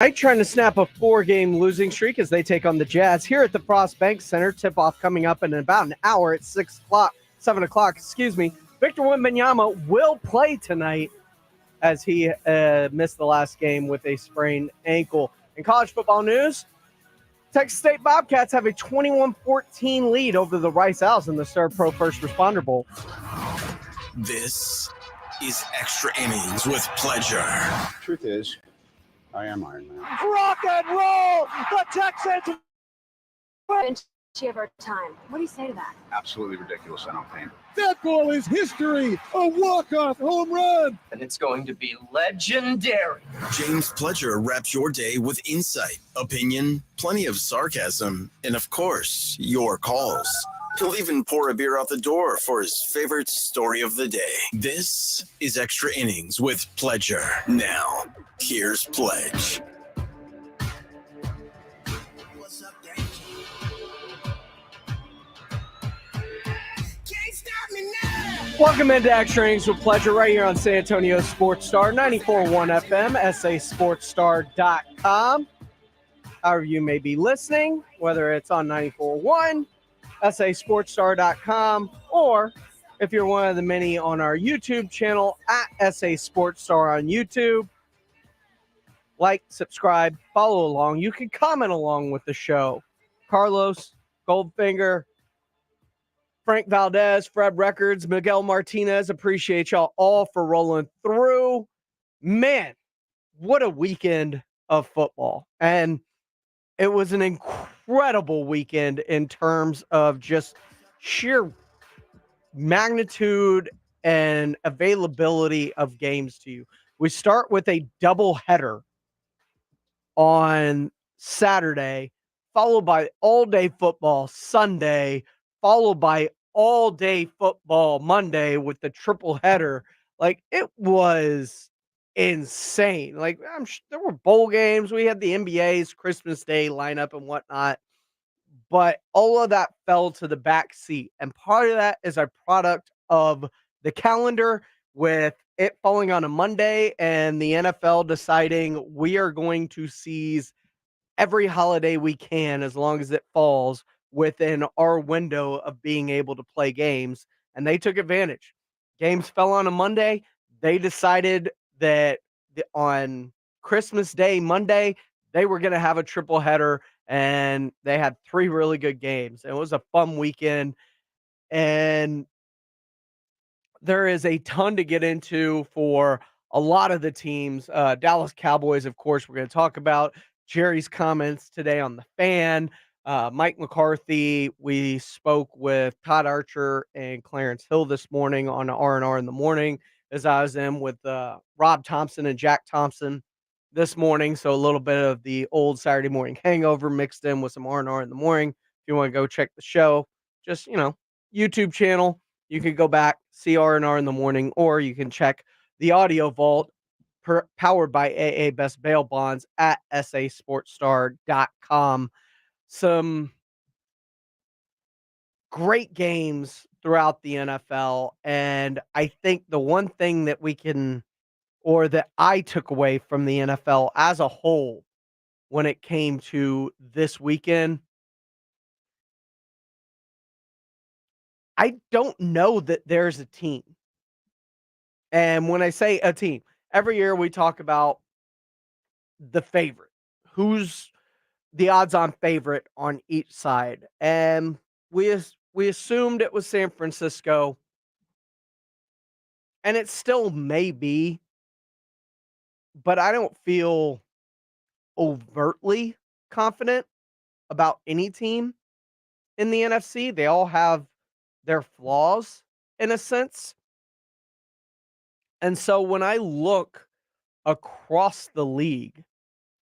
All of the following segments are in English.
Trying to snap a 4-game losing streak as they take on the Jazz here at the Frost Bank Center. Tip-off coming up in about an hour at 7 o'clock, Victor Wembanyama will play tonight as he missed the last game with a sprained ankle. In college football news, Texas State Bobcats have a 21-14 lead over the Rice Owls in the Serve Pro First Responder Bowl. This is Extra Innings with Pleasure. Truth is, I am Iron Man. Rock and roll! The Texans of our time. What do you say to that? Absolutely ridiculous. I don't paint. That ball is history. A walk-off home run. And it's going to be legendary. James Pledger wraps your day with insight, opinion, plenty of sarcasm, and of course, your calls. He'll even pour a beer out the door for his favorite story of the day. This is Extra Innings with Pledger. Now, here's Pledge. Welcome into Extra Innings with Pleasure right here on San Antonio Sports Star, 94.1 FM, sasportstar.com. However you may be listening, whether it's on 94.1, sasportstar.com, or if you're one of the many on our YouTube channel at SA Sports Star on YouTube. Like, subscribe, follow along. You can comment along with the show. Carlos, Goldfinger, Frank Valdez, Fred Records, Miguel Martinez, appreciate y'all all for rolling through. Man, what a weekend of football. And it was an incredible weekend in terms of just sheer magnitude and availability of games to you. We start with a doubleheader on Saturday, followed by all-day football Sunday, followed by all-day football Monday with the triple header. Like, it was insane. Like, there were bowl games. We had the NBA's Christmas Day lineup and whatnot. But all of that fell to the back seat. And part of that is a product of the calendar, with it falling on a Monday and the NFL deciding we are going to seize every holiday we can as long as it falls within our window of being able to play games. And they took advantage. Games fell on a Monday. They decided that on Christmas Day, Monday, they were going to have a triple header, and they had 3 really good games. It was a fun weekend, and there is a ton to get into for a lot of the teams. Dallas Cowboys, of course, we're going to talk about. Jerry's comments today on the Fan. Mike McCarthy, we spoke with Todd Archer and Clarence Hill this morning on R&R in the morning, as I was in with Rob Thompson and Jack Thompson this morning. So a little bit of the old Saturday morning hangover mixed in with some R&R in the morning. If you want to go check the show, just, YouTube channel, you can go back, see R&R in the morning, or you can check the audio vault powered by AA Best Bail Bonds at sasportstar.com. Some great games throughout the NFL. And I think the one thing that that I took away from the NFL as a whole when it came to this weekend, I don't know that there's a team. And when I say a team, every year we talk about the favorite. Who's the odds-on favorite on each side? And we assumed it was San Francisco, and it still may be, but I don't feel overtly confident about any team in the NFC. They all have their flaws in a sense. And so when I look across the league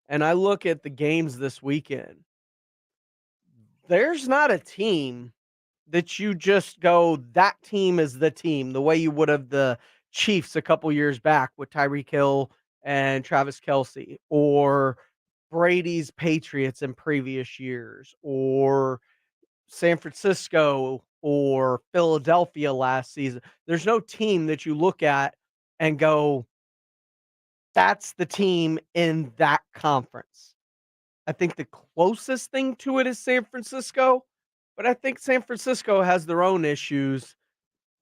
and I look at the games this weekend, there's not a team that you just go, that team is the team, the way you would have the Chiefs a couple years back with Tyreek Hill and Travis Kelce, or Brady's Patriots in previous years, or San Francisco or Philadelphia last season. There's no team that you look at and go, That's the team in that conference. I think the closest thing to it is San Francisco, but I think San Francisco has their own issues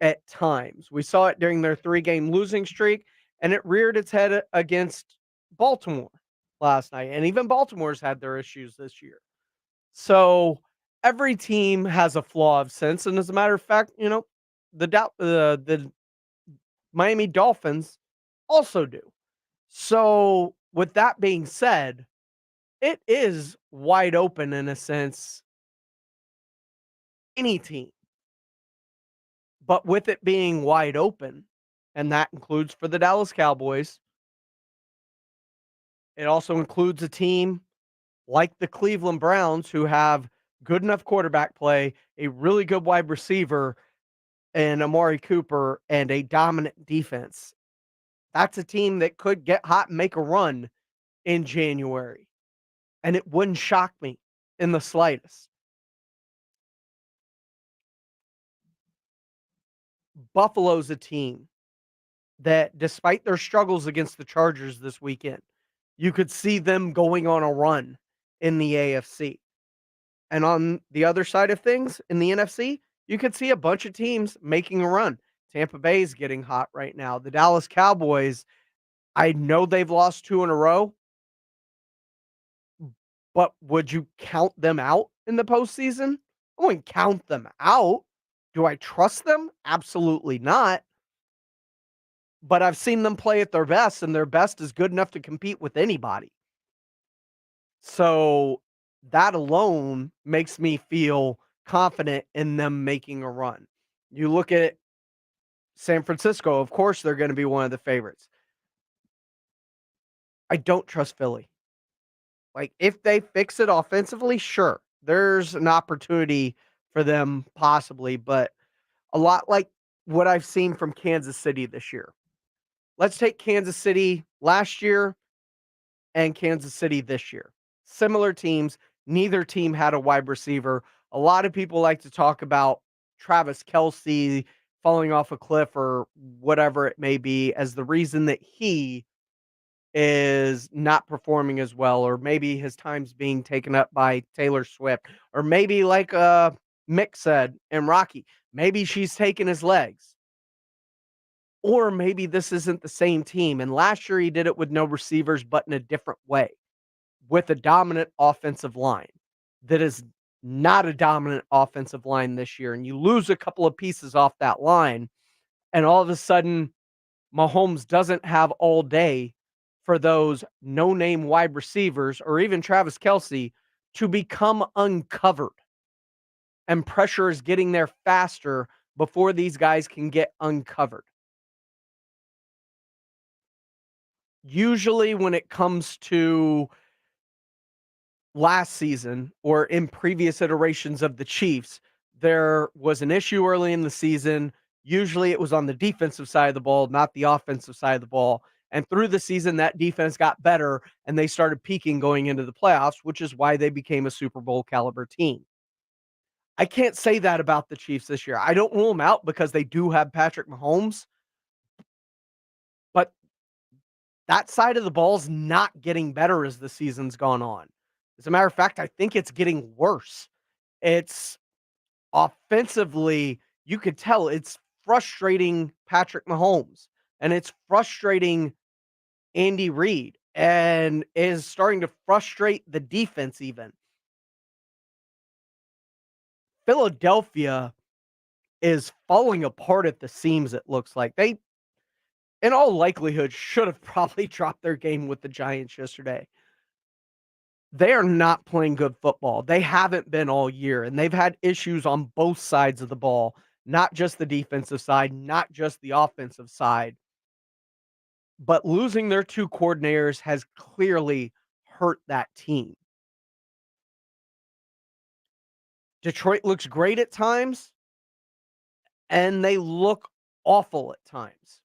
at times. We saw it during their 3-game losing streak, and it reared its head against Baltimore last night, and even Baltimore's had their issues this year. So, every team has a flaw of sense, and as a matter of fact, the Miami Dolphins also do. So, with that being said, it is wide open in a sense, any team. But with it being wide open, and that includes for the Dallas Cowboys, it also includes a team like the Cleveland Browns who have good enough quarterback play, a really good wide receiver, and Amari Cooper, and a dominant defense. That's a team that could get hot and make a run in January. And it wouldn't shock me in the slightest. Buffalo's a team that, despite their struggles against the Chargers this weekend, you could see them going on a run in the AFC. And on the other side of things, in the NFC, you could see a bunch of teams making a run. Tampa Bay is getting hot right now. The Dallas Cowboys, I know they've lost 2 in a row, but would you count them out in the postseason? I wouldn't count them out. Do I trust them? Absolutely not. But I've seen them play at their best, and their best is good enough to compete with anybody. So that alone makes me feel confident in them making a run. You look at San Francisco, of course, they're going to be one of the favorites. I don't trust Philly. Like, if they fix it offensively, sure, there's an opportunity for them possibly, but a lot like what I've seen from Kansas City this year. Let's take Kansas City last year and Kansas City this year. Similar teams, neither team had a wide receiver. A lot of people like to talk about Travis Kelce falling off a cliff or whatever it may be as the reason that he is not performing as well, or maybe his time's being taken up by Taylor Swift, or maybe like Mick said in Rocky, maybe she's taking his legs. Or maybe this isn't the same team. And last year he did it with no receivers, but in a different way, with a dominant offensive line that is not a dominant offensive line this year. And you lose a couple of pieces off that line, and all of a sudden, Mahomes doesn't have all day for those no-name wide receivers or even Travis Kelce to become uncovered. And pressure is getting there faster before these guys can get uncovered. Usually when it comes to last season or in previous iterations of the Chiefs, there was an issue early in the season. Usually it was on the defensive side of the ball, not the offensive side of the ball. And through the season, that defense got better and they started peaking going into the playoffs, which is why they became a Super Bowl caliber team. I can't say that about the Chiefs this year. I don't rule them out because they do have Patrick Mahomes, but that side of the ball is not getting better as the season's gone on. As a matter of fact, I think it's getting worse. It's offensively, you could tell it's frustrating Patrick Mahomes and it's frustrating Andy Reid and is starting to frustrate the defense even. Philadelphia is falling apart at the seams, it looks like. They, in all likelihood, should have probably dropped their game with the Giants yesterday. They are not playing good football. They haven't been all year, and they've had issues on both sides of the ball, not just the defensive side, not just the offensive side. But losing their 2 coordinators has clearly hurt that team. Detroit looks great at times, and they look awful at times.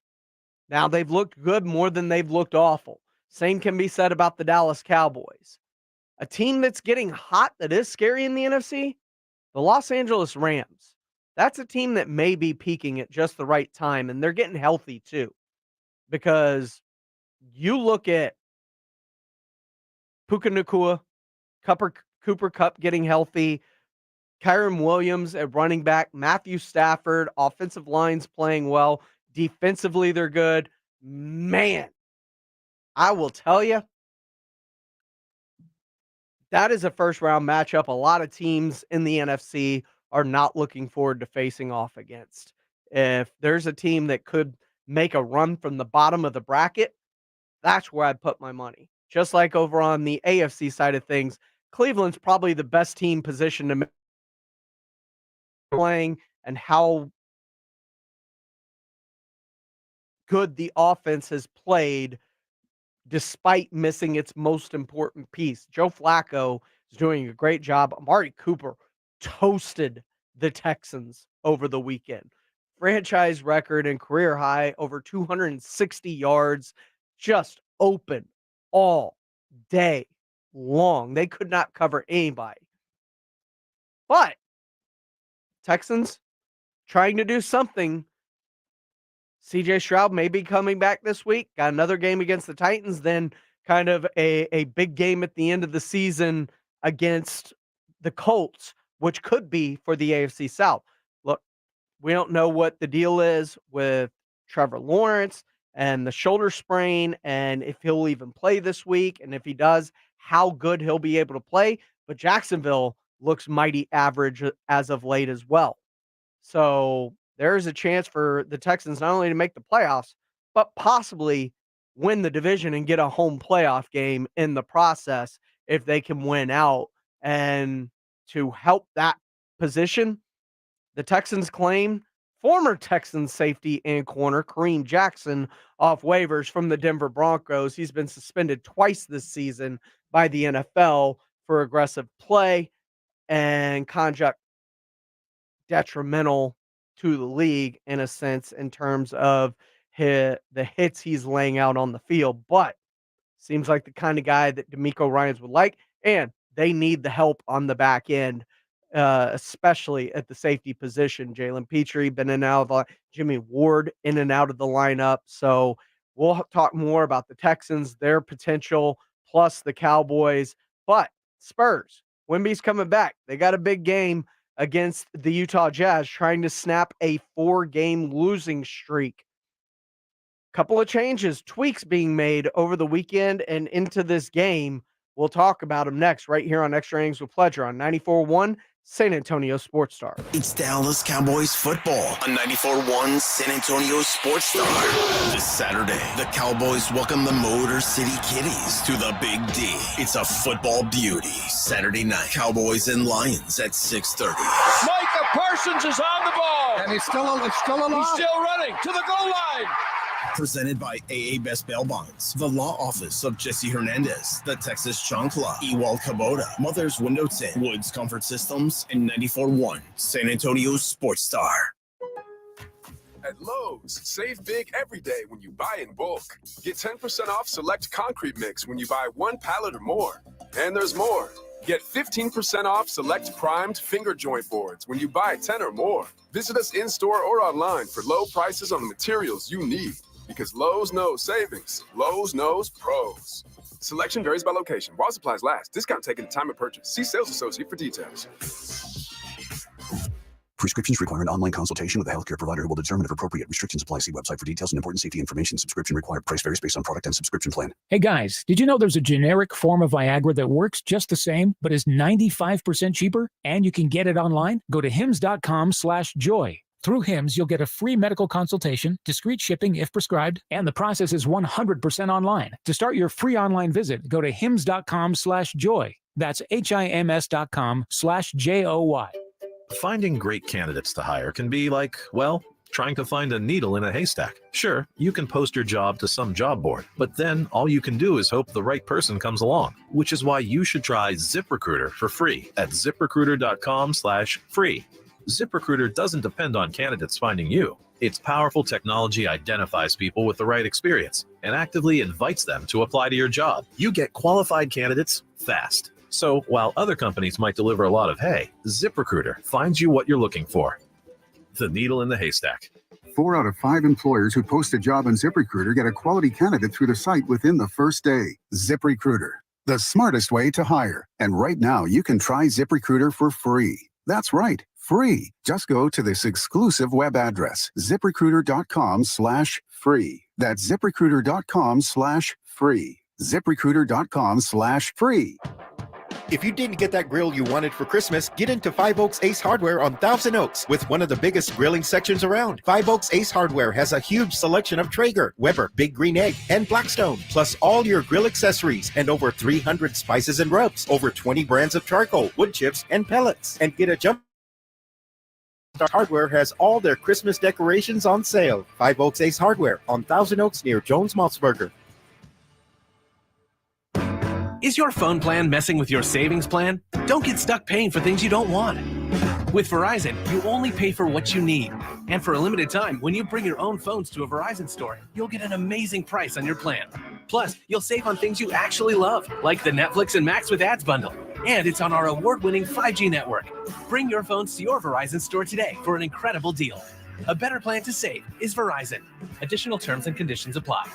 Now, they've looked good more than they've looked awful. Same can be said about the Dallas Cowboys. A team that's getting hot that is scary in the NFC, the Los Angeles Rams. That's a team that may be peaking at just the right time, and they're getting healthy too. Because you look at Puka Nacua, Cooper Kupp getting healthy, Kyren Williams at running back, Matthew Stafford, offensive line's playing well. Defensively, they're good. Man, I will tell you, that is a first-round matchup a lot of teams in the NFC are not looking forward to facing off against. If there's a team that could make a run from the bottom of the bracket, that's where I'd put my money. Just like over on the AFC side of things, Cleveland's probably the best team positioned to make playing and how good the offense has played despite missing its most important piece. Joe Flacco is doing a great job. Amari Cooper toasted the Texans over the weekend. Franchise record and career high, over 260 yards, just open all day long. They could not cover anybody. But Texans trying to do something. CJ Stroud may be coming back this week. Got another game against the Titans, then kind of a big game at the end of the season against the Colts, which could be for the AFC South. Look, we don't know what the deal is with Trevor Lawrence and the shoulder sprain and if he'll even play this week. And if he does, how good he'll be able to play. But Jacksonville looks mighty average as of late as well. So there is a chance for the Texans not only to make the playoffs, but possibly win the division and get a home playoff game in the process if they can win out. And to help that position, the Texans claim former Texans safety and corner Kareem Jackson off waivers from the Denver Broncos. He's been suspended twice this season by the NFL for aggressive play and conduct detrimental to the league in a sense in terms of the hits he's laying out on the field, but seems like the kind of guy that DeMeco Ryans would like, and they need the help on the back end, especially at the safety position. Jalen Petrie been in and out of Jimmy Ward in and out of the lineup, so we'll talk more about the Texans, their potential, plus the Cowboys, but Spurs, Wemby's coming back. They got a big game against the Utah Jazz, trying to snap a 4-game losing streak. Couple of changes, tweaks being made over the weekend and into this game. We'll talk about them next, right here on Extra Innings with Pleasure on 94.1 San Antonio Sports Star. It's Dallas Cowboys football on 94.1 San Antonio Sports Star. This Saturday, the Cowboys welcome the Motor City Kitties to the Big D. It's a football beauty. Saturday night, Cowboys and Lions at 6:30. Micah Parsons is on the ball. And he's still alive. He's still running to the goal line. Presented by AA Best Bail Bonds, the law office of Jesse Hernandez, the Texas Chancla, Ewald Kubota, Mother's Window Tint, Woods Comfort Systems, and 94.1 San Antonio Sports Star. At Lowe's, save big every day when you buy in bulk. Get 10% off select concrete mix when you buy 1 pallet or more. And there's more. Get 15% off select primed finger joint boards when you buy 10 or more. Visit us in-store or online for low prices on the materials you need. Because Lowe's knows savings. Lowe's knows pros. Selection varies by location. While supplies last. Discount taken at time of purchase. See sales associate for details. Prescriptions require an online consultation with a healthcare provider who will determine if appropriate. Restrictions apply. See website for details and important safety information. Subscription required. Price varies based on product and subscription plan. Hey guys, did you know there's a generic form of Viagra that works just the same, but is 95% cheaper? And you can get it online? Go to hims.com/joy. Through Hims, you'll get a free medical consultation, discreet shipping if prescribed, and the process is 100% online. To start your free online visit, go to hims.com/joy. That's HIMS.com/JOY. Finding great candidates to hire can be like, well, trying to find a needle in a haystack. Sure, you can post your job to some job board, but then all you can do is hope the right person comes along, which is why you should try ZipRecruiter for free at ziprecruiter.com/free. ZipRecruiter doesn't depend on candidates finding you. Its powerful technology identifies people with the right experience and actively invites them to apply to your job. You get qualified candidates fast. So while other companies might deliver a lot of hay, ZipRecruiter finds you what you're looking for. the needle in the haystack. 4 out of 5 employers who post a job on ZipRecruiter get a quality candidate through the site within the first day. ZipRecruiter, the smartest way to hire. And right now, you can try ZipRecruiter for free. That's right, free. Just go to this exclusive web address, ZipRecruiter.com/free. That's ZipRecruiter.com/free. ZipRecruiter.com/free. If you didn't get that grill you wanted for Christmas, get into Five Oaks Ace Hardware on Thousand Oaks with one of the biggest grilling sections around. Five Oaks Ace Hardware has a huge selection of Traeger, Weber, Big Green Egg, and Blackstone, plus all your grill accessories and over 300 spices and rubs, over 20 brands of charcoal, wood chips, and pellets. And get a jump. Hardware has all their Christmas decorations on sale. Five Oaks Ace Hardware on Thousand Oaks near Jones Maltzberger. Is your phone plan messing with your savings plan? Don't get stuck paying for things you don't want. With Verizon, you only pay for what you need. And for a limited time, when you bring your own phones to a Verizon store, you'll get an amazing price on your plan. Plus, you'll save on things you actually love, like the Netflix and Max with Ads bundle. And it's on our award-winning 5G network. Bring your phones to your Verizon store today for an incredible deal. A better plan to save is Verizon. Additional terms and conditions apply.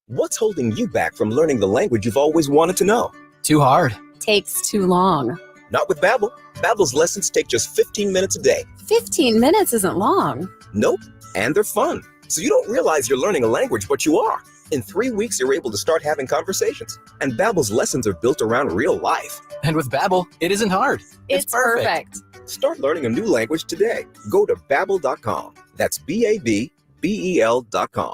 What's holding you back from learning the language you've always wanted to know? Too hard. Takes too long. Not with Babbel. Babbel's lessons take just 15 minutes a day. 15 minutes isn't long. Nope. And they're fun. So you don't realize you're learning a language, but you are. In 3 weeks, you're able to start having conversations. And Babbel's lessons are built around real life. And with Babbel, it isn't hard. It's perfect. Start learning a new language today. Go to Babbel.com. That's BABBEL.com.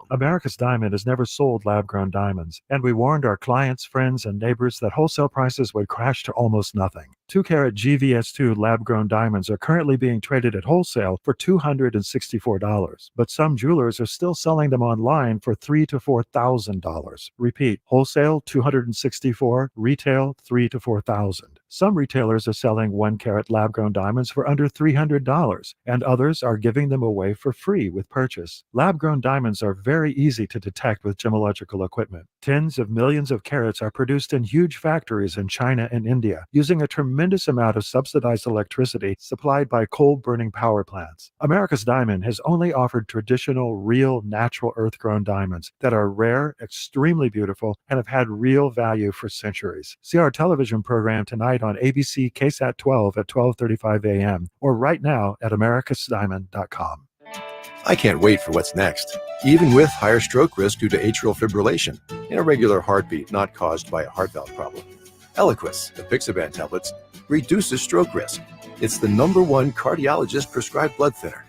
America's Diamond has never sold lab-grown diamonds, and we warned our clients, friends, and neighbors that wholesale prices would crash to almost nothing. 2-carat GVS2 lab-grown diamonds are currently being traded at wholesale for $264, but some jewelers are still selling them online for $3,000 to $4,000. Repeat, wholesale $264, retail $3,000 to $4,000. Some retailers are selling 1-carat lab-grown diamonds for under $300, and others are giving them away for free with purchase. Lab-grown diamonds are very easy to detect with gemological equipment. Tens of millions of carats are produced in huge factories in China and India, using a tremendous amount of subsidized electricity supplied by coal-burning power plants. America's Diamond has only offered traditional, real, natural earth-grown diamonds that are rare, extremely beautiful, and have had real value for centuries. See our television program tonight on ABC KSAT 12 at 12:35 a.m. or right now at americasdiamond.com. I can't wait for what's next, even with higher stroke risk due to atrial fibrillation, irregular heartbeat not caused by a heart valve problem. Eliquis, the Pixaban tablets, reduces stroke risk. It's the #1 cardiologist-prescribed blood thinner.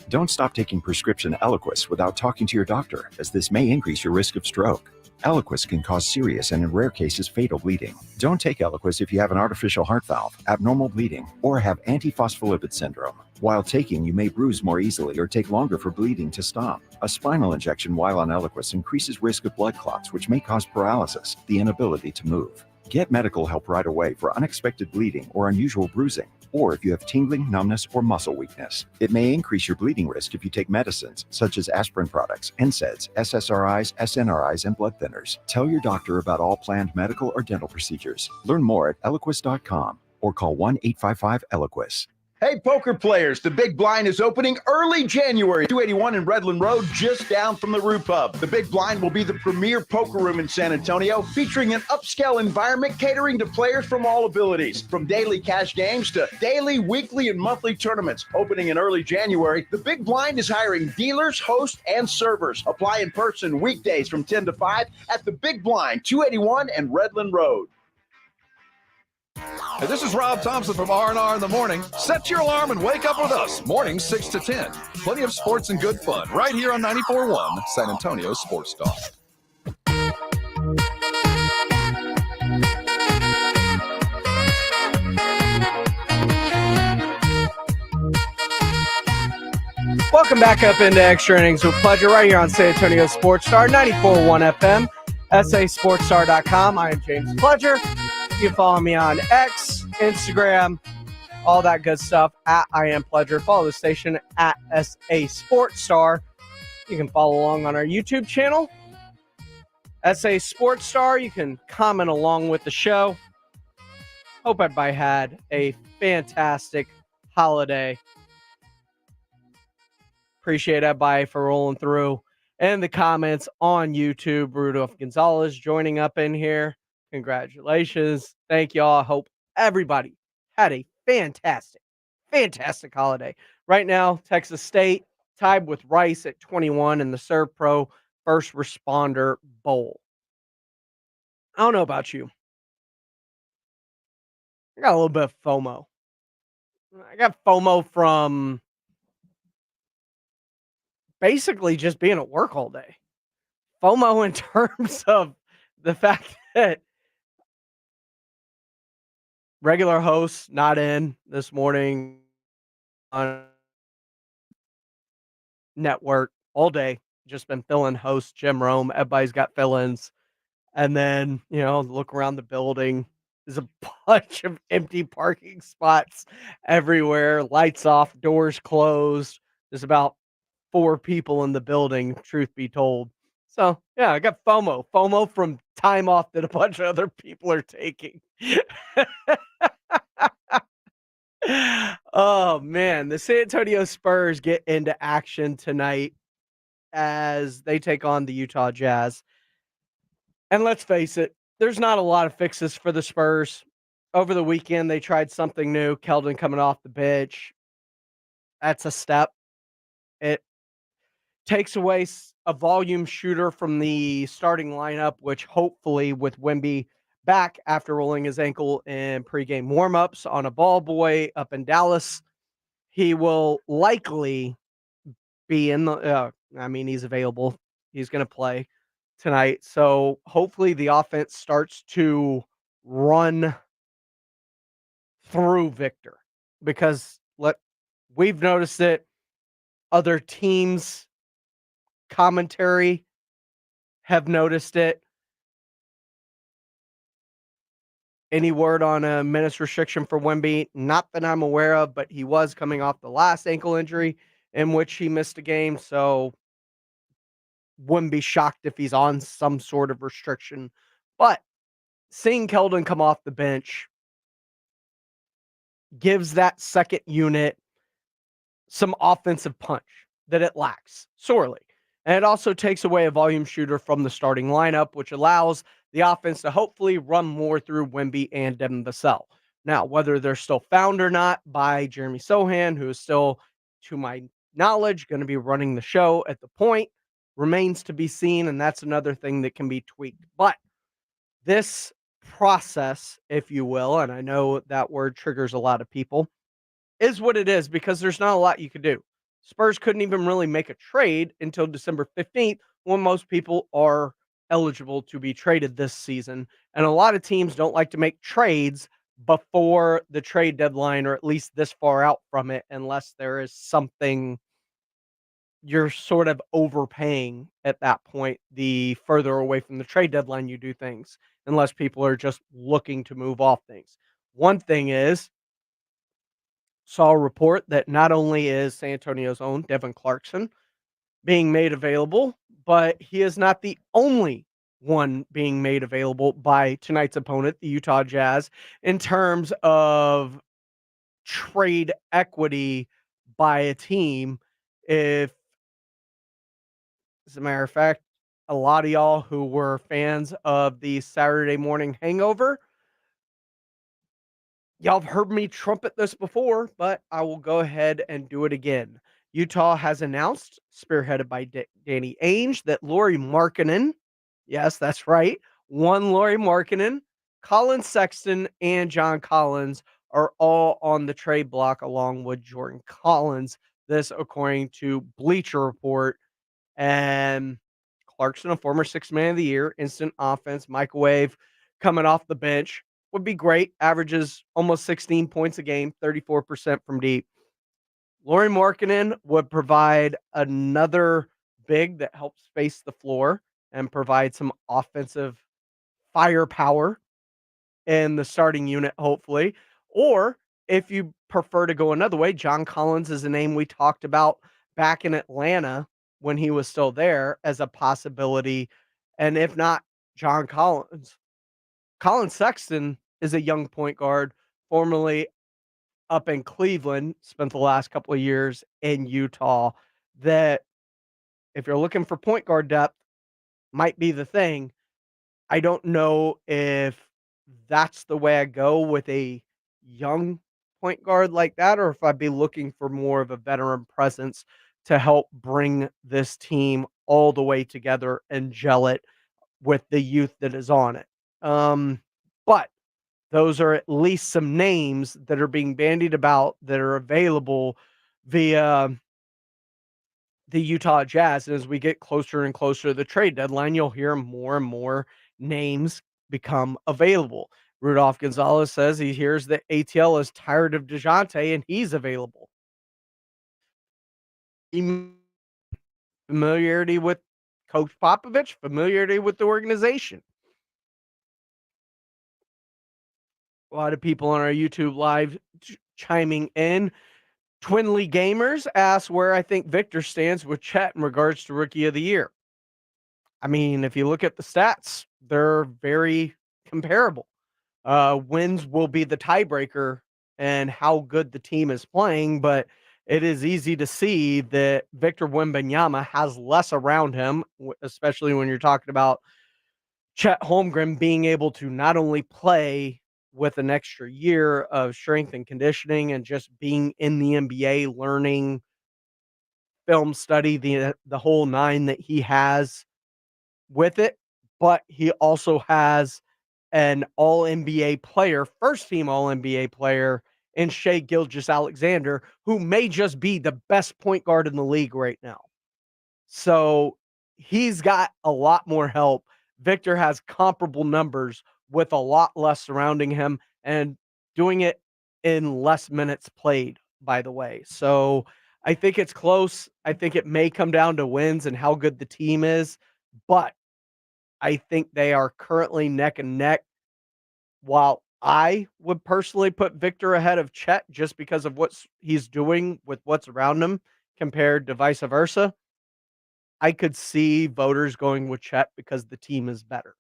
Don't stop taking prescription Eliquis without talking to your doctor, as this may increase your risk of stroke. Eliquis can cause serious and in rare cases fatal bleeding. Don't take Eliquis if you have an artificial heart valve, abnormal bleeding, or have antiphospholipid syndrome. While taking, you may bruise more easily or take longer for bleeding to stop. A spinal injection while on Eliquis increases risk of blood clots, which may cause paralysis, the inability to move. Get medical help right away for unexpected bleeding or unusual bruising, or if you have tingling, numbness, or muscle weakness. It may increase your bleeding risk if you take medicines, such as aspirin products, NSAIDs, SSRIs, SNRIs, and blood thinners. Tell your doctor about all planned medical or dental procedures. Learn more at Eliquis.com or call 1-855-ELIQUIS. Hey, poker players, the Big Blind is opening early January, 281 in Redland Road, just down from the Rue Pub. The Big Blind will be the premier poker room in San Antonio, featuring an upscale environment catering to players from all abilities. From daily cash games to daily, weekly, and monthly tournaments. Opening in early January, the Big Blind is hiring dealers, hosts, and servers. Apply in person weekdays from 10 to 5 at the Big Blind, 281 and Redland Road. Hey, this is Rob Thompson from R&R in the Morning. Set your alarm and wake up with us. Mornings 6 to 10. Plenty of sports and good fun right here on 94.1 San Antonio Sports Star. Welcome back up into Extra Innings with Pleasure right here on San Antonio Sports Star, 94.1 FM, sasportstar.com. I am James Pleasure. You can follow me on X, Instagram, all that good stuff, at I Am Pleasure. Follow the station at SA Sports Star. You can follow along on our YouTube channel, SA Sports Star. You can comment along with the show. Hope everybody had a fantastic holiday. Appreciate everybody for rolling through. And the comments on YouTube, Rudolph Gonzalez joining up in here. Congratulations. Thank y'all. I hope everybody had a fantastic holiday. Right now, Texas State tied with Rice at 21 in the Serve Pro First Responder Bowl. I don't know about you. I got a little bit of FOMO. I got FOMO from basically just being at work all day. FOMO in terms of the fact that regular hosts not in this morning on network all day. Just been filling hosts, Jim Rome. Everybody's got fill-ins. And then, look around the building. There's a bunch of empty parking spots everywhere. Lights off, doors closed. There's about 4 people in the building, truth be told. So, yeah, I got FOMO. FOMO from time off that a bunch of other people are taking. Oh, man. The San Antonio Spurs get into action tonight as they take on the Utah Jazz. And let's face it, there's not a lot of fixes for the Spurs. Over the weekend, they tried something new. Keldon coming off the bench. That's a step. It takes away a volume shooter from the starting lineup, which hopefully with Wemby back after rolling his ankle in pregame warmups on a ball boy up in Dallas, he will likely be in the he's available. He's going to play tonight. So hopefully the offense starts to run through Victor, because we've noticed it. Other teams' commentary have noticed it. Any word on a minutes restriction for Wemby? Not that I'm aware of, but he was coming off the last ankle injury in which he missed a game. So wouldn't be shocked if he's on some sort of restriction. But seeing Keldon come off the bench gives that second unit some offensive punch that it lacks sorely. And it also takes away a volume shooter from the starting lineup, which allows the offense to hopefully run more through Wemby and Devin Vassell. Now, whether they're still found or not by Jeremy Sohan, who is still, to my knowledge, going to be running the show at the point, remains to be seen, and that's another thing that can be tweaked. But this process, if you will, and I know that word triggers a lot of people, is what it is, because there's not a lot you could do. Spurs couldn't even really make a trade until December 15th, when most people are eligible to be traded this season. And a lot of teams don't like to make trades before the trade deadline, or at least this far out from it, unless there is something you're sort of overpaying at that point. The further away from the trade deadline you do things, unless people are just looking to move off things. One thing is, saw a report that not only is San Antonio's own Devin Clarkson being made available, but he is not the only one being made available by tonight's opponent, the Utah Jazz, in terms of trade equity by a team. If, as a matter of fact, a lot of y'all who were fans of the Saturday Morning Hangover, y'all have heard me trumpet this before, but I will go ahead and do it again. Utah has announced, spearheaded by Danny Ainge, that Lauri Markkanen, yes, that's right, one Lauri Markkanen, Colin Sexton, and John Collins are all on the trade block along with Jordan Collins. This according to Bleacher Report. And Clarkson, a former Sixth Man of the Year, instant offense, microwave, coming off the bench, would be great. Averages almost 16 points a game, 34% from deep. Lauri Markkanen would provide another big that helps space the floor and provide some offensive firepower in the starting unit, hopefully. Or if you prefer to go another way, John Collins is a name we talked about back in Atlanta when he was still there as a possibility. And if not John Collins, Colin Sexton is a young point guard, formerly up in Cleveland, spent the last couple of years in Utah, that if you're looking for point guard depth, might be the thing. I don't know if that's the way I go with a young point guard like that, or if I'd be looking for more of a veteran presence to help bring this team all the way together and gel it with the youth that is on it. But those are at least some names that are being bandied about that are available via the Utah Jazz. And as we get closer and closer to the trade deadline, you'll hear more and more names become available. Rudolph Gonzalez says he hears that ATL is tired of DeJounte and he's available. Familiarity with Coach Popovich, familiarity with the organization. A lot of people on our YouTube live chiming in. Twinley Gamers asks where I think Victor stands with Chet in regards to Rookie of the Year. I mean, if you look at the stats, they're very comparable. Wins will be the tiebreaker and how good the team is playing, but it is easy to see that Victor Wembanyama has less around him, especially when you're talking about Chet Holmgren being able to not only play with an extra year of strength and conditioning and just being in the NBA, learning film study, the whole nine that he has with it, but he also has an all-NBA player, first-team all-NBA player in Shai Gilgeous-Alexander, who may just be the best point guard in the league right now. So he's got a lot more help. Victor has comparable numbers with a lot less surrounding him and doing it in less minutes played, by the way. So I think it's close. I think it may come down to wins and how good the team is, but I think they are currently neck and neck. While I would personally put Victor ahead of Chet just because of what he's doing with what's around him compared to vice versa, I could see voters going with Chet because the team is better.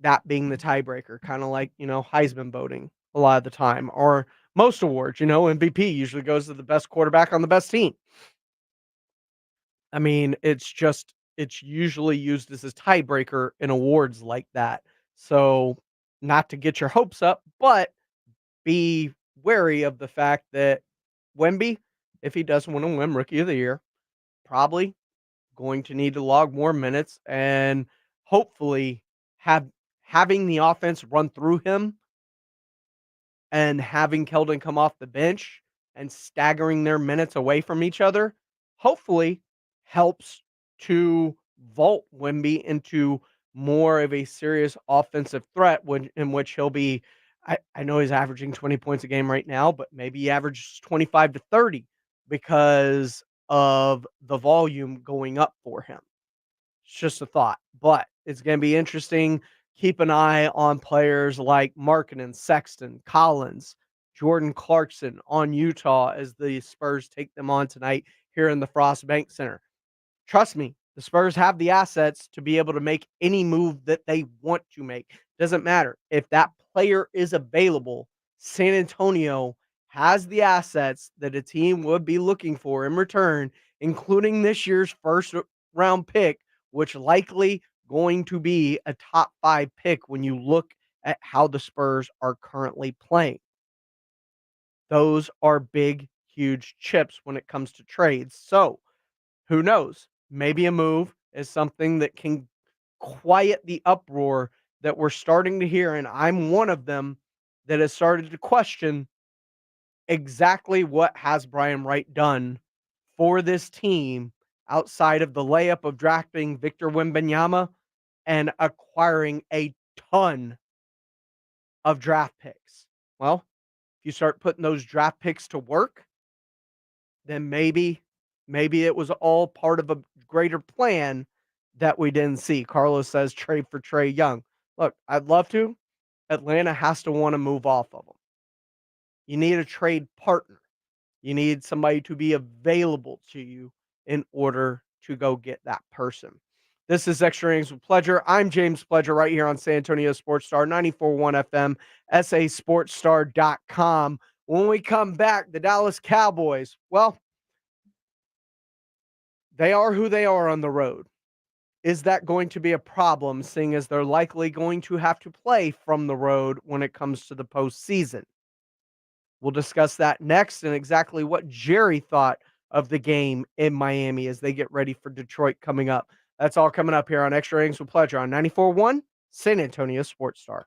That being the tiebreaker, kind of like, Heisman voting a lot of the time, or most awards, MVP usually goes to the best quarterback on the best team. I mean, it's usually used as a tiebreaker in awards like that. So not to get your hopes up, but be wary of the fact that Wemby, if he does want to win Rookie of the Year, probably going to need to log more minutes and hopefully having the offense run through him and having Keldon come off the bench and staggering their minutes away from each other, hopefully helps to vault Wemby into more of a serious offensive threat in which he'll be. I know he's averaging 20 points a game right now, but maybe he averages 25 to 30 because of the volume going up for him. It's just a thought, but it's going to be interesting. Keep an eye on players like Markkanen, Sexton, Collins, Jordan Clarkson on Utah as the Spurs take them on tonight here in the Frost Bank Center. Trust me, the Spurs have the assets to be able to make any move that they want to make. Doesn't matter. If that player is available, San Antonio has the assets that a team would be looking for in return, including this year's first round pick, which likely going to be a top 5 pick when you look at how the Spurs are currently playing. Those are big, huge chips when it comes to trades. So who knows? Maybe a move is something that can quiet the uproar that we're starting to hear. And I'm one of them that has started to question exactly what has Brian Wright done for this team outside of the layup of drafting Victor Wembanyama and acquiring a ton of draft picks. Well, if you start putting those draft picks to work, then maybe it was all part of a greater plan that we didn't see. Carlos says trade for Trae Young. Look, I'd love to. Atlanta has to want to move off of him. You need a trade partner. You need somebody to be available to you in order to go get that person. This is Extra Innings with Pledger. I'm James Pledger right here on San Antonio Sports Star, 94.1 FM, sasportstar.com. When we come back, the Dallas Cowboys, well, They are who they are on the road. Is that going to be a problem, seeing as they're likely going to have to play from the road when it comes to the postseason? We'll discuss that next and exactly what Jerry thought of the game in Miami as they get ready for Detroit coming up. That's all coming up here on Extra Innings with Pleasure on 94.1 San Antonio Sports Star.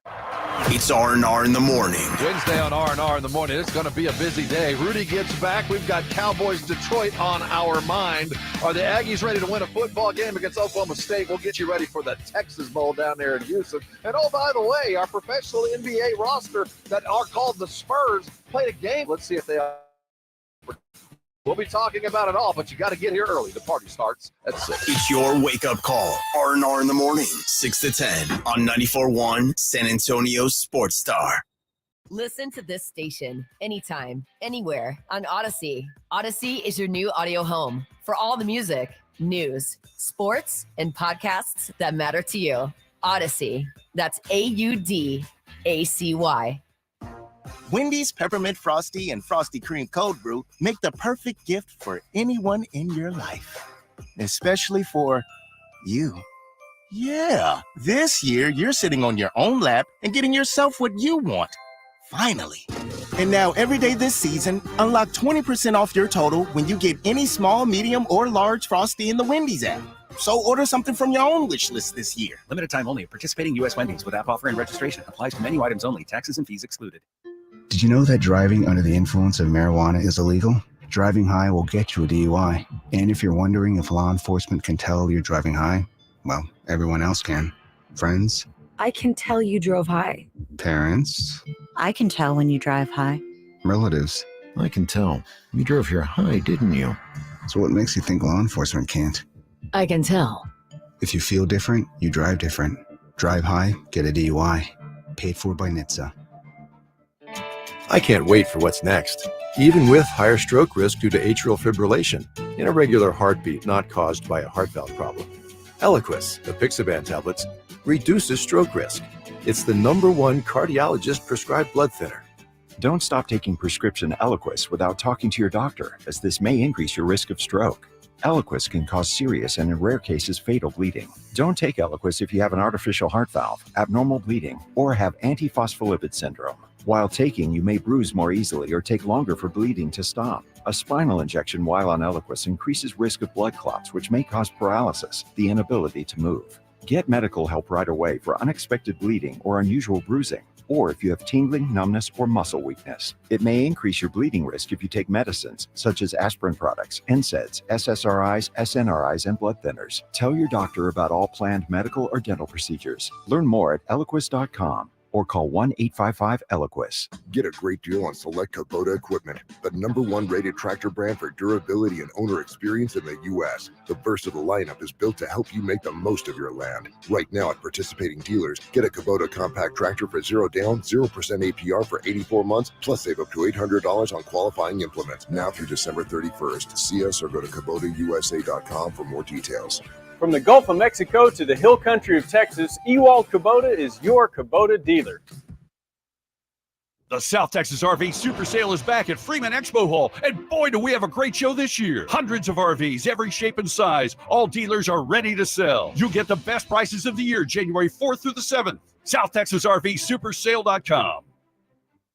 It's R&R in the morning. Wednesday on R&R in the morning. It's going to be a busy day. Rudy gets back. We've got Cowboys Detroit on our mind. Are the Aggies ready to win a football game against Oklahoma State? We'll get you ready for the Texas Bowl down there in Houston. And oh, by the way, our professional NBA roster that are called the Spurs played a game. Let's see if they are. We'll be talking about it all, but you got to get here early. The party starts at 6. It's your wake-up call. R&R in the morning, 6 to 10 on 94.1 San Antonio Sports Star. Listen to this station anytime, anywhere on Odyssey. Odyssey is your new audio home for all the music, news, sports, and podcasts that matter to you. Odyssey. That's AUDACY. Wendy's Peppermint Frosty and Frosty Cream Cold Brew make the perfect gift for anyone in your life, especially for you. Yeah, this year you're sitting on your own lap and getting yourself what you want. Finally. And now every day this season, unlock 20% off your total when you get any small, medium, or large Frosty in the Wendy's app. So order something from your own wish list this year. Limited time only. Participating U.S. Wendy's with app offer and registration. Applies to menu items only. Taxes and fees excluded. Did you know that driving under the influence of marijuana is illegal? Driving high will get you a DUI. And if you're wondering if law enforcement can tell you're driving high, well, everyone else can. Friends? I can tell you drove high. Parents? I can tell when you drive high. Relatives? I can tell. You drove here high, didn't you? So what makes you think law enforcement can't? I can tell. If you feel different, you drive different. Drive high, get a DUI. Paid for by NHTSA. I can't wait for what's next. Even with higher stroke risk due to atrial fibrillation, an irregular heartbeat not caused by a heart valve problem. Eliquis, the Apixaban tablets, reduces stroke risk. It's the #1 cardiologist prescribed blood thinner. Don't stop taking prescription Eliquis without talking to your doctor, as this may increase your risk of stroke. Eliquis can cause serious and in rare cases fatal bleeding. Don't take Eliquis if you have an artificial heart valve, abnormal bleeding, or have antiphospholipid syndrome. While taking, you may bruise more easily or take longer for bleeding to stop. A spinal injection while on Eliquis increases risk of blood clots, which may cause paralysis, the inability to move. Get medical help right away for unexpected bleeding or unusual bruising, or if you have tingling, numbness, or muscle weakness. It may increase your bleeding risk if you take medicines such as aspirin products, NSAIDs, SSRIs, SNRIs, and blood thinners. Tell your doctor about all planned medical or dental procedures. Learn more at Eliquis.com. or call 1-855-ELIQUIS. Get a great deal on select Kubota equipment, the #1 rated tractor brand for durability and owner experience in the U.S. The versatile lineup is built to help you make the most of your land. Right now at participating dealers, get a Kubota compact tractor for 0 down, 0% APR for 84 months, plus save up to $800 on qualifying implements. Now through December 31st. See us or go to KubotaUSA.com for more details. From the Gulf of Mexico to the hill country of Texas, Ewald Kubota is your Kubota dealer. The South Texas RV Super Sale is back at Freeman Expo Hall, and boy, do we have a great show this year. Hundreds of RVs, every shape and size. All dealers are ready to sell. You'll get the best prices of the year, January 4th through the 7th. SouthTexasRVSupersale.com.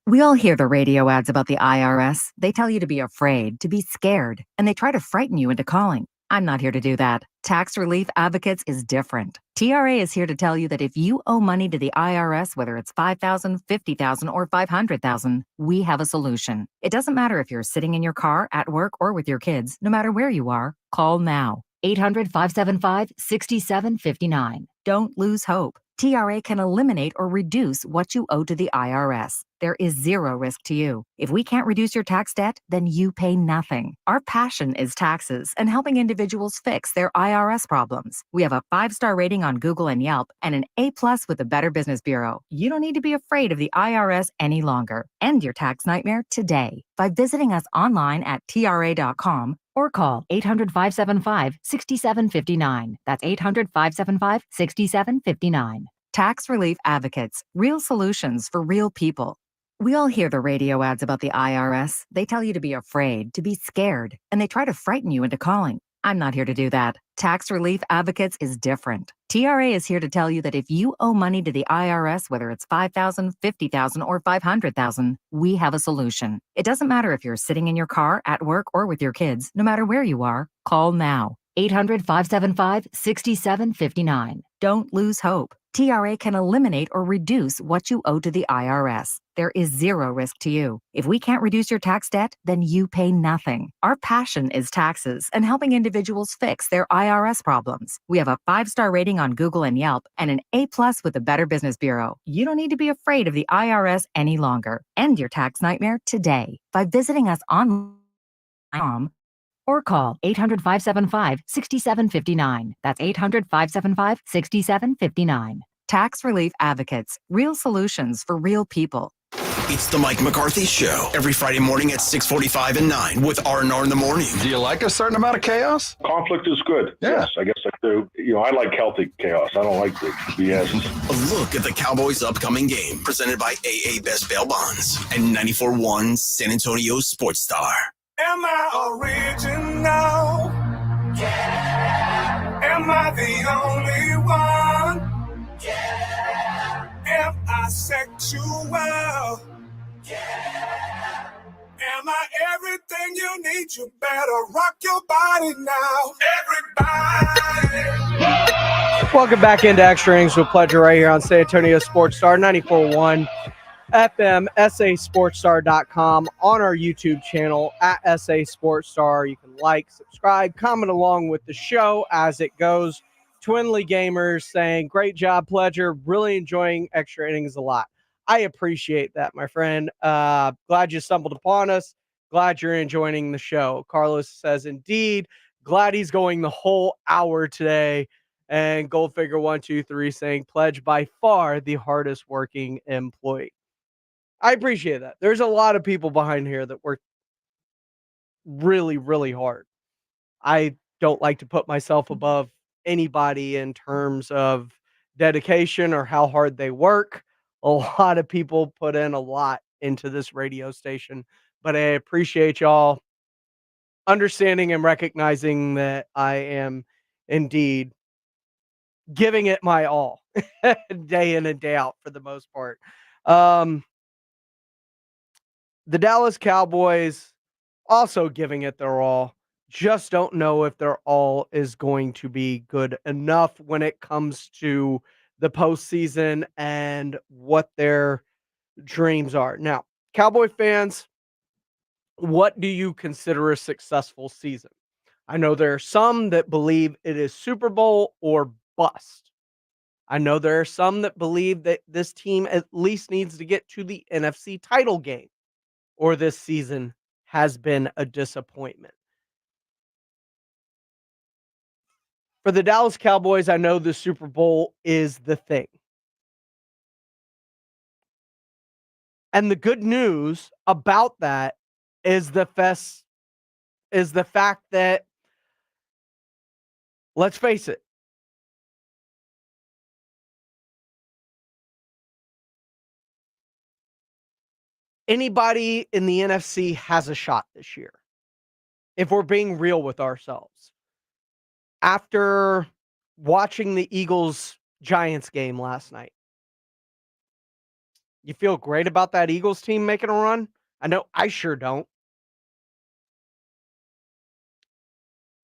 We all hear the radio ads about the IRS. They tell you to be afraid, to be scared, and they try to frighten you into calling. I'm not here to do that. Tax Relief Advocates is different. TRA is here to tell you that if you owe money to the IRS, whether it's $5,000, $50,000, or $500,000, we have a solution. It doesn't matter if you're sitting in your car, at work, or with your kids. No matter where you are, call now. 800-575-6759. Don't lose hope. TRA can eliminate or reduce what you owe to the IRS. There is zero risk to you. If we can't reduce your tax debt, then you pay nothing. Our passion is taxes and helping individuals fix their IRS problems. We have a 5-star rating on Google and Yelp and an A+ with the Better Business Bureau. You don't need to be afraid of the IRS any longer. End your tax nightmare today by visiting us online at TRA.com or call 800-575-6759. That's 800-575-6759. Tax Relief Advocates. Real solutions for real people. We all hear the radio ads about the IRS. They tell you to be afraid, to be scared, and they try to frighten you into calling. I'm not here to do that. Tax Relief Advocates is different. TRA is here to tell you that if you owe money to the IRS, whether it's $5,000, $50,000, or $500,000, we have a solution. It doesn't matter if you're sitting in your car, at work, or with your kids. No matter where you are, call now. 800-575-6759. Don't lose hope. TRA can eliminate or reduce what you owe to the IRS. There is zero risk to you. If we can't reduce your tax debt, then you pay nothing. Our passion is taxes and helping individuals fix their IRS problems. We have a 5-star rating on Google and Yelp and an A+ with the Better Business Bureau. You don't need to be afraid of the IRS any longer. End your tax nightmare today by visiting us online or call 800-575-6759. That's 800-575-6759. Tax Relief Advocates. Real solutions for real people. It's the Mike McCarthy Show every Friday morning at 6:45 and 9 with R&R in the morning. Do you like a certain amount of chaos? Conflict is good. Yeah. Yes, I guess I do. I like healthy chaos. I don't like the BS. A look at the Cowboys' upcoming game presented by AA Best Bail Bonds and 94.1 San Antonio Sports Star. Am I original? Yeah. Am I the only one? Yeah. Am I sexual? Yeah. Am I everything you need? You better rock your body now. Everybody. Welcome back into Extra Innings with Pleasure right here on San Antonio Sports Star 94.1 FM, sasportstar.com, on our YouTube channel at SA Sports Star. You can like, subscribe, comment along with the show as it goes. Twinley Gamers saying, great job, Pleasure. Really enjoying Extra Innings a lot. I appreciate that, my friend. Glad you stumbled upon us. Glad you're enjoying the show. Carlos says, indeed. Glad he's going the whole hour today. And Goldfigure123 saying, Pledge by far the hardest working employee. I appreciate that. There's a lot of people behind here that work really, really hard. I don't like to put myself above anybody in terms of dedication or how hard they work. A lot of people put in a lot into this radio station, but I appreciate y'all understanding and recognizing that I am indeed giving it my all day in and day out for the most part. The Dallas Cowboys also giving it their all. Just don't know if their all is going to be good enough when it comes to the postseason and what their dreams are. Now, Cowboy fans, what do you consider a successful season? I know there are some that believe it is Super Bowl or bust. I know there are some that believe that this team at least needs to get to the NFC title game, or this season has been a disappointment. For the Dallas Cowboys, I know the Super Bowl is the thing. And the good news about that is the fact that, let's face it, anybody in the NFC has a shot this year, if we're being real with ourselves. After watching the Eagles-Giants game last night, you feel great about that Eagles team making a run? I know I sure don't.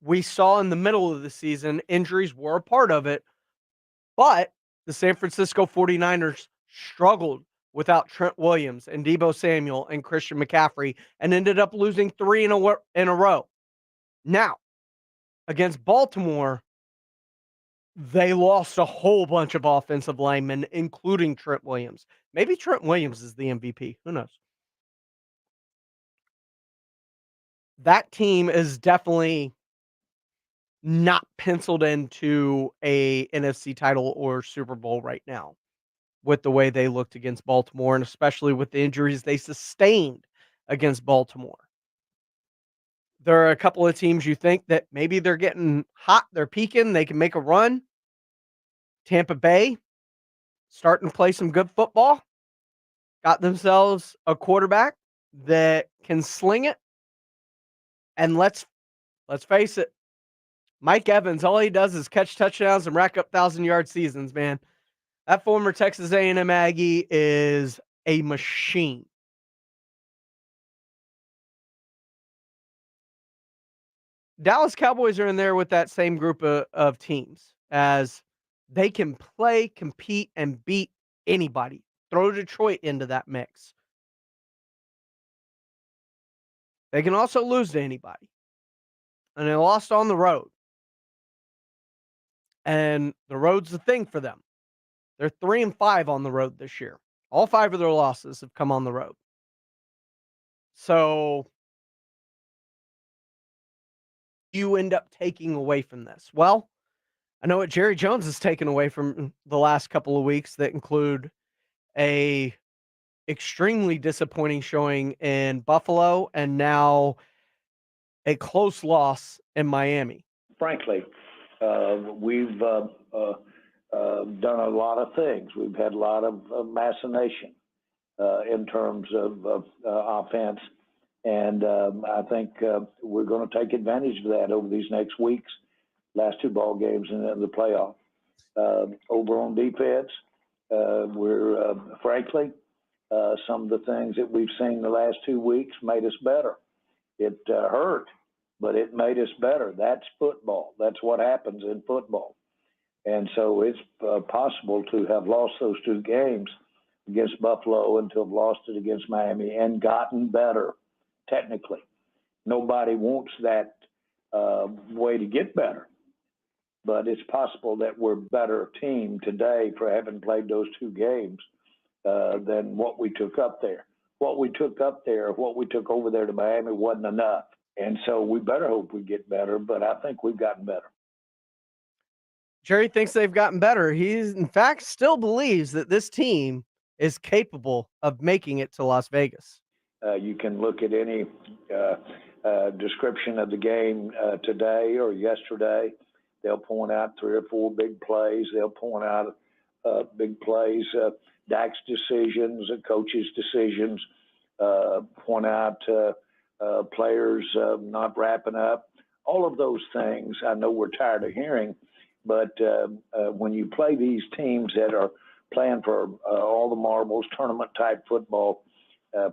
We saw in the middle of the season, injuries were a part of it, but the San Francisco 49ers struggled without Trent Williams and Deebo Samuel and Christian McCaffrey and ended up losing 3 in a row. Now, against Baltimore, they lost a whole bunch of offensive linemen, including Trent Williams. Maybe Trent Williams is the MVP. Who knows? That team is definitely not penciled into a NFC title or Super Bowl right now with the way they looked against Baltimore, and especially with the injuries they sustained against Baltimore. There are a couple of teams you think that maybe they're getting hot, they're peaking, they can make a run. Tampa Bay starting to play some good football. Got themselves a quarterback that can sling it. And let's face it, Mike Evans, all he does is catch touchdowns and rack up 1,000-yard seasons, man. That former Texas A&M Aggie is a machine. Dallas Cowboys are in there with that same group of teams, as they can play, compete, and beat anybody. Throw Detroit into that mix. They can also lose to anybody. And they lost on the road. And the road's the thing for them. They're 3-5 on the road this year. All 5 of their losses have come on the road. So you end up taking away from this? Well, I know what Jerry Jones has taken away from the last couple of weeks that include a extremely disappointing showing in Buffalo and now a close loss in Miami. Frankly, we've done a lot of things. We've had a lot of machination in terms of offense. And I think we're going to take advantage of that over these next weeks, last 2 ball games in the playoff. Over on defense, we're frankly, some of the things that we've seen the last 2 weeks made us better. It hurt, but it made us better. That's football. That's what happens in football. And so it's possible to have lost those 2 games against Buffalo and to have lost it against Miami and gotten better. Technically, nobody wants that way to get better, but it's possible that we're a better team today for having played those 2 games than what we took up there. What we took up there, what we took over there to Miami wasn't enough. And so we better hope we get better, but I think we've gotten better. Jerry thinks they've gotten better. He, in fact, still believes that this team is capable of making it to Las Vegas. You can look at any description of the game today or yesterday. They'll point out 3 or 4 big plays. They'll point out big plays, Dak's decisions, coaches' decisions, point out players not wrapping up. All of those things I know we're tired of hearing, but when you play these teams that are playing for all the marbles, tournament-type football,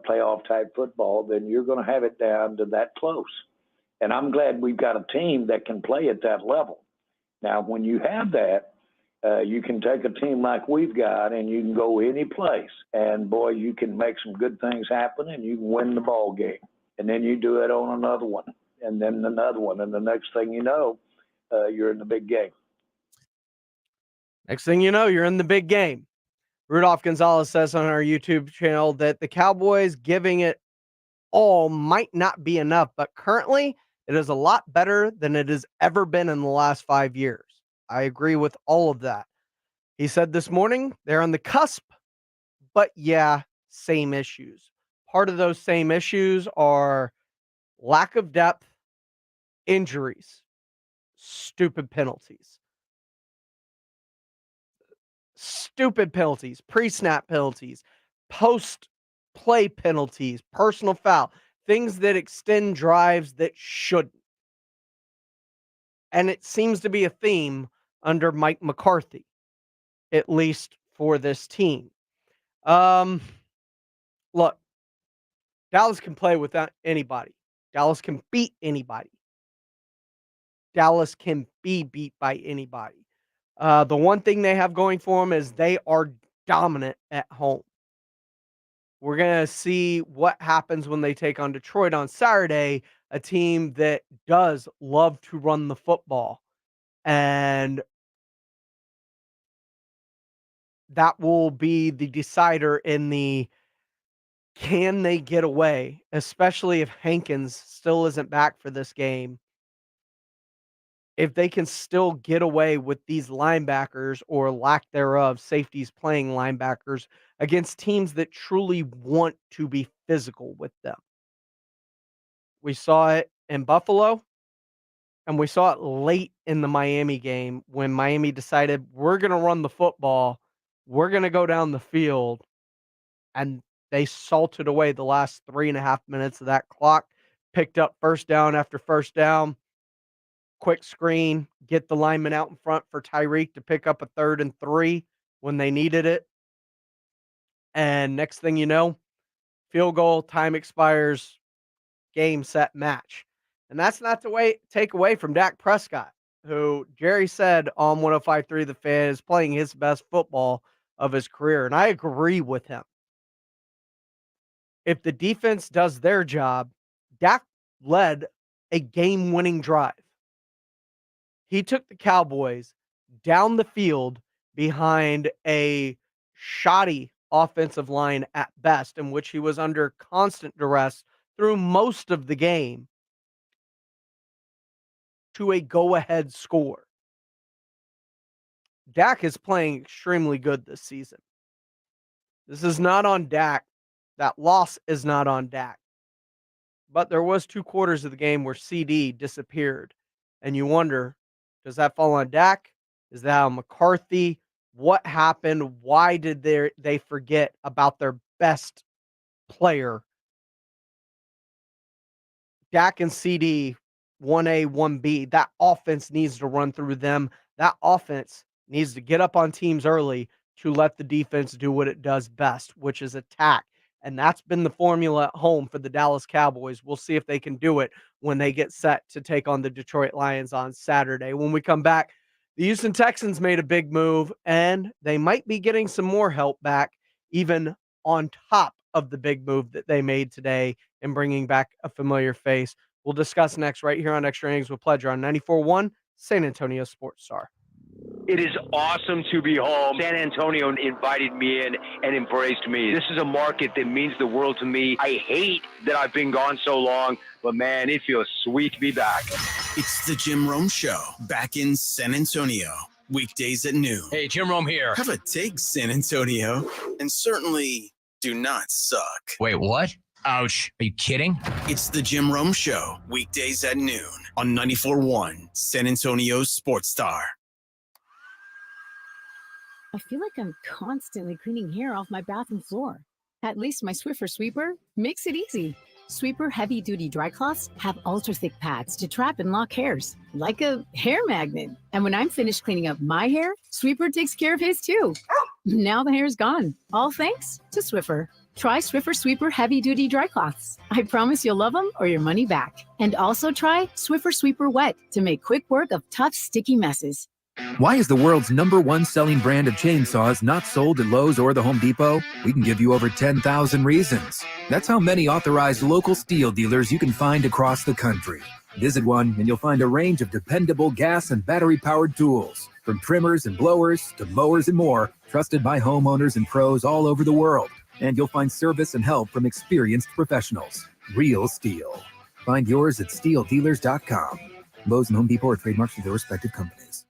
playoff-type football, then you're going to have it down to that close. And I'm glad we've got a team that can play at that level. Now, when you have that, you can take a team like we've got and you can go any place. And, boy, you can make some good things happen and you can win the ball game. And then you do it on another one and then another one. And the next thing you know, you're in the big game. Next thing you know, you're in the big game. Rudolph Gonzalez says on our YouTube channel that the Cowboys giving it all might not be enough, but currently it is a lot better than it has ever been in the last 5 years. I agree with all of that. He said this morning they're on the cusp, but yeah, same issues. Part of those same issues are lack of depth, injuries, stupid penalties. Stupid penalties, pre-snap penalties, post-play penalties, personal foul, things that extend drives that shouldn't. And it seems to be a theme under Mike McCarthy, at least for this team. Look, Dallas can play without anybody. Dallas can beat anybody. Dallas can be beat by anybody. The one thing they have going for them is they are dominant at home. We're going to see what happens when they take on Detroit on Saturday, a team that does love to run the football. And that will be the decider in the can they get away, especially if Hankins still isn't back for this game. If they can still get away with these linebackers or lack thereof, safeties playing linebackers against teams that truly want to be physical with them. We saw it in Buffalo, and we saw it late in the Miami game when Miami decided we're going to run the football, we're going to go down the field, and they salted away the last 3.5 minutes of that clock, picked up first down after first down. quick screen, get the lineman out in front for Tyreek to pick up a 3rd and 3 when they needed it. And next thing you know, field goal, time expires, game, set, match. And that's not to take away from Dak Prescott, who Jerry said on 105.3 The Fan is playing his best football of his career. And I agree with him. If the defense does their job, Dak led a game-winning drive. He took the Cowboys down the field behind a shoddy offensive line at best, in which he was under constant duress through most of the game, to a go-ahead score. Dak is playing extremely good this season. This is not on Dak. That loss is not on Dak. But there was 2 quarters of the game where CD disappeared. And you wonder, does that fall on Dak? Is that on McCarthy? What happened? Why did they forget about their best player? Dak and CD, 1A, 1B. That offense needs to run through them. That offense needs to get up on teams early to let the defense do what it does best, which is attack. And that's been the formula at home for the Dallas Cowboys. We'll see if they can do it when they get set to take on the Detroit Lions on Saturday. When we come back, the Houston Texans made a big move, and they might be getting some more help back, even on top of the big move that they made today in bringing back a familiar face. We'll discuss next right here on Extra Innings with Pleasure on 94.1 San Antonio Sports Star. It is awesome to be home. San Antonio invited me in and embraced me. This is a market that means the world to me. I hate that I've been gone so long, but man, it feels sweet to be back. It's the Jim Rome Show, back in San Antonio, weekdays at noon. Hey, Jim Rome here. Have a take, San Antonio, and certainly do not suck. Wait, what? Ouch. Are you kidding? It's the Jim Rome Show, weekdays at noon on 94.1 San Antonio Sports Star. I feel like I'm constantly cleaning hair off my bathroom floor. At least my Swiffer sweeper makes it easy. Sweeper heavy-duty dry cloths have ultra-thick pads to trap and lock hairs, like a hair magnet. And when I'm finished cleaning up my hair, Sweeper takes care of his too. Now the hair's gone, all thanks to Swiffer. Try Swiffer Sweeper heavy-duty dry cloths. I promise you'll love them or your money back. And also try Swiffer Sweeper Wet to make quick work of tough, sticky messes. Why is the world's #1 selling brand of chainsaws not sold at Lowe's or the Home Depot? We can give you over 10,000 reasons. That's how many authorized local steel dealers you can find across the country. Visit one and you'll find a range of dependable gas and battery-powered tools. From trimmers and blowers to mowers and more, trusted by homeowners and pros all over the world. And you'll find service and help from experienced professionals. Real steel. Find yours at steeldealers.com. Lowe's and Home Depot are trademarks of their respective companies.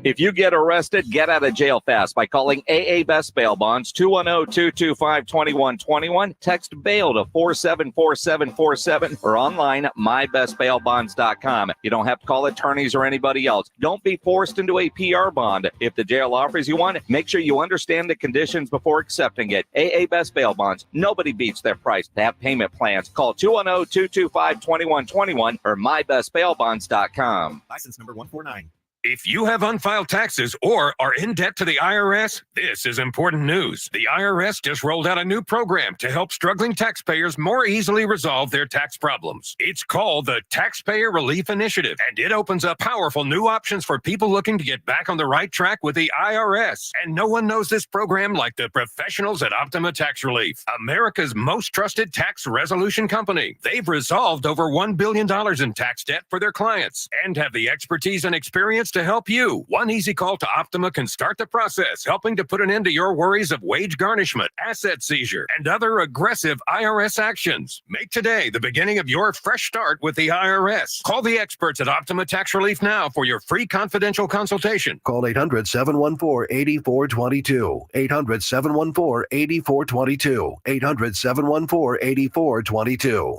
If you get arrested, get out of jail fast by calling AA Best Bail Bonds, 210-225-2121. Text bail to 474747 or online at mybestbailbonds.com. You don't have to call attorneys or anybody else. Don't be forced into a PR bond. If the jail offers you one, make sure you understand the conditions before accepting it. AA Best Bail Bonds. Nobody beats their price. They have payment plans. Call 210-225-2121 or mybestbailbonds.com. License number 149. If you have unfiled taxes or are in debt to the IRS, this is important news. The IRS just rolled out a new program to help struggling taxpayers more easily resolve their tax problems. It's called the Taxpayer Relief Initiative, and it opens up powerful new options for people looking to get back on the right track with the IRS. And no one knows this program like the professionals at Optima Tax Relief, America's most trusted tax resolution company. They've resolved over $1 billion in tax debt for their clients and have the expertise and experience to help you. One easy call to Optima can start the process, helping to put an end to your worries of wage garnishment, asset seizure, and other aggressive IRS actions. Make today the beginning of your fresh start with the IRS. Call the experts at Optima Tax Relief now for your free confidential consultation. Call 800-714-8422. 800-714-8422. 800-714-8422.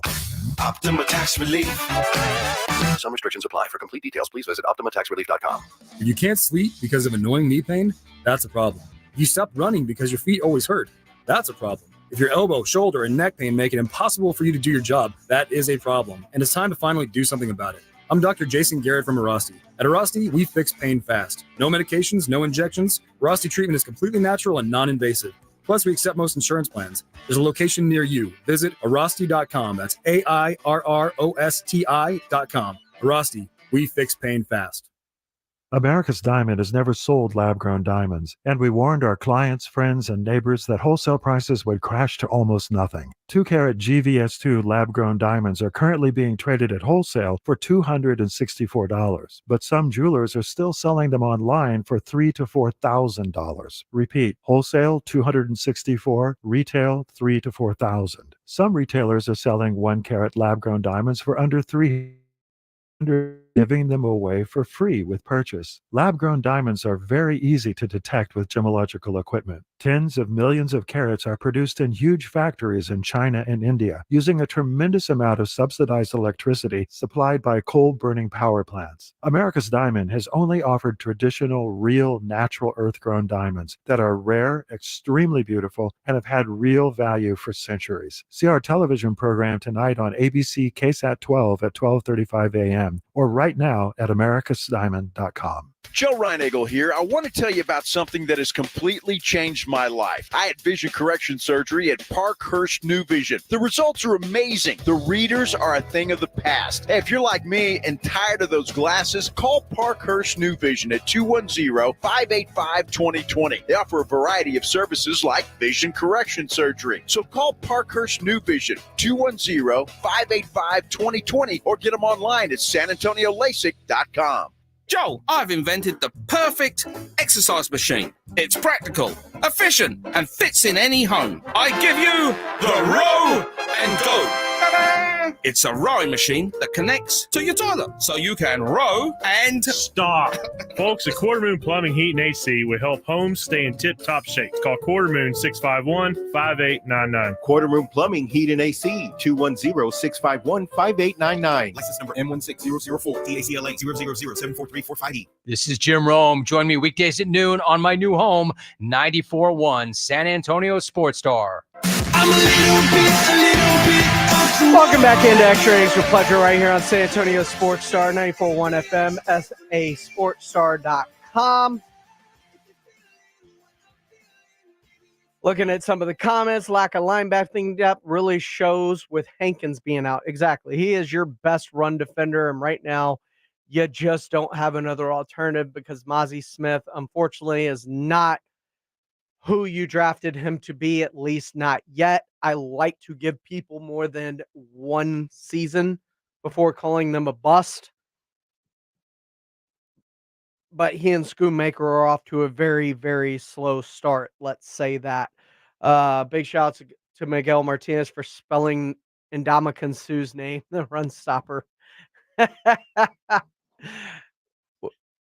Optima Tax Relief. Some restrictions apply. For complete details, please visit OptimaTaxRelief.com. If you can't sleep because of annoying knee pain, that's a problem. If you stop running because your feet always hurt, that's a problem. If your elbow, shoulder, and neck pain make it impossible for you to do your job, that is a problem. And it's time to finally do something about it. I'm Dr. Jason Garrett from Arasti. At Arasti, we fix pain fast. No medications, no injections. Arasti treatment is completely natural and non-invasive. Plus, we accept most insurance plans. There's a location near you. Visit Arasti.com. That's AIRROSTI.com. Arasti, we fix pain fast. America's Diamond has never sold lab-grown diamonds, and we warned our clients, friends, and neighbors that wholesale prices would crash to almost nothing. 2-carat GVS2 lab-grown diamonds are currently being traded at wholesale for $264, but some jewelers are still selling them online for $3,000 to $4,000. Repeat, wholesale $264, retail $3,000 to $4,000. Some retailers are selling 1-carat lab-grown diamonds for under $300, giving them away for free with purchase. Lab-grown diamonds are very easy to detect with gemological equipment. Tens of millions of carats are produced in huge factories in China and India, using a tremendous amount of subsidized electricity supplied by coal-burning power plants. America's Diamond has only offered traditional, real, natural earth-grown diamonds that are rare, extremely beautiful, and have had real value for centuries. See our television program tonight on ABC KSAT 12 at 12:35 a.m. or right now at americasdiamond.com. Joe Reinagel here. I want to tell you about something that has completely changed my life. I had vision correction surgery at Parkhurst New Vision. The results are amazing. The readers are a thing of the past. Hey, if you're like me and tired of those glasses, call Parkhurst New Vision at 210-585-2020. They offer a variety of services like vision correction surgery. So call Parkhurst New Vision, 210-585-2020, or get them online at sanantoniolasik.com. Joe, I've invented the perfect exercise machine. It's practical, efficient, and fits in any home. I give you the Row and Go. Ta-da! It's a rowing machine that connects to your toilet, so you can row and... Stop. Folks, at Quarter Moon Plumbing, Heat, and AC will help homes stay in tip-top shape. Call Quarter Moon 651-5899. Quarter Moon Plumbing, Heat, and AC, 210-651-5899. License number M16004, DACLA 000743458. This is Jim Rome. Join me weekdays at noon on my new home, 94.1 San Antonio Sports Star. Welcome back into Extra Innings with Pleasure right here on San Antonio Sports Star, 94.1 FM, sasportstar.com. Looking at some of the comments, lack of linebacking depth really shows with Hankins being out. Exactly. He is your best run defender, and right now you just don't have another alternative because Mozzie Smith, unfortunately, is not who you drafted him to be, at least not yet. I like to give people more than one season before calling them a bust. But he and Schoonmaker are off to a very, very slow start. Let's say that. Big shout out to Miguel Martinez for spelling Ndamukong Suh's name, the run stopper.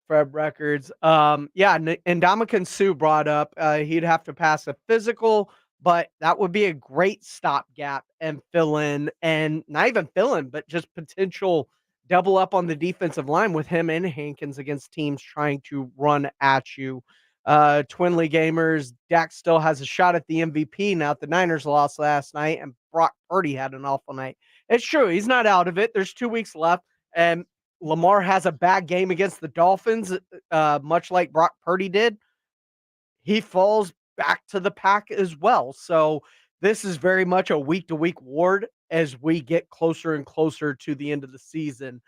Fred Records. Ndamukong Suh brought up he'd have to pass a physical, but that would be a great stopgap and fill in, and not even fill in, but just potential double up on the defensive line with him and Hankins against teams trying to run at you. Twinley Gamers, Dak still has a shot at the MVP now that the Niners lost last night and Brock Purdy had an awful night. It's true. He's not out of it. There's 2 weeks left, and Lamar has a bad game against the Dolphins, much like Brock Purdy did. He falls back to the pack as well. So this is very much a week-to-week ward as we get closer and closer to the end of the season.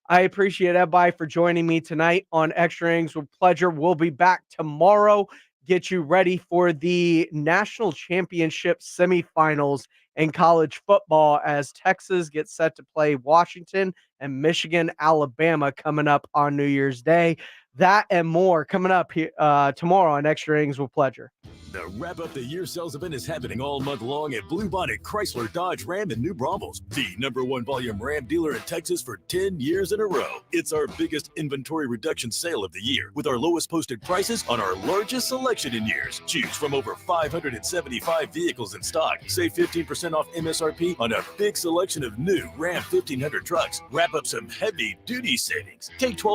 I appreciate everybody for joining me tonight on Extra Innings with Pleasure. We'll be back tomorrow. Get you ready for the national championship semifinals in college football as Texas gets set to play Washington and Michigan, Alabama coming up on New Year's Day. That and more coming up here tomorrow on Extra Innings with Pleasure. The Wrap Up the Year sales event is happening all month long at Blue Bonnet Chrysler Dodge Ram and New Braunfels, the #1 volume Ram dealer in Texas for 10 years in a row. It's our biggest inventory reduction sale of the year with our lowest posted prices on our largest selection in years. Choose from over 575 vehicles in stock. Save 15% off MSRP on a big selection of new Ram 1500 trucks. Wrap up some heavy duty savings. Take 12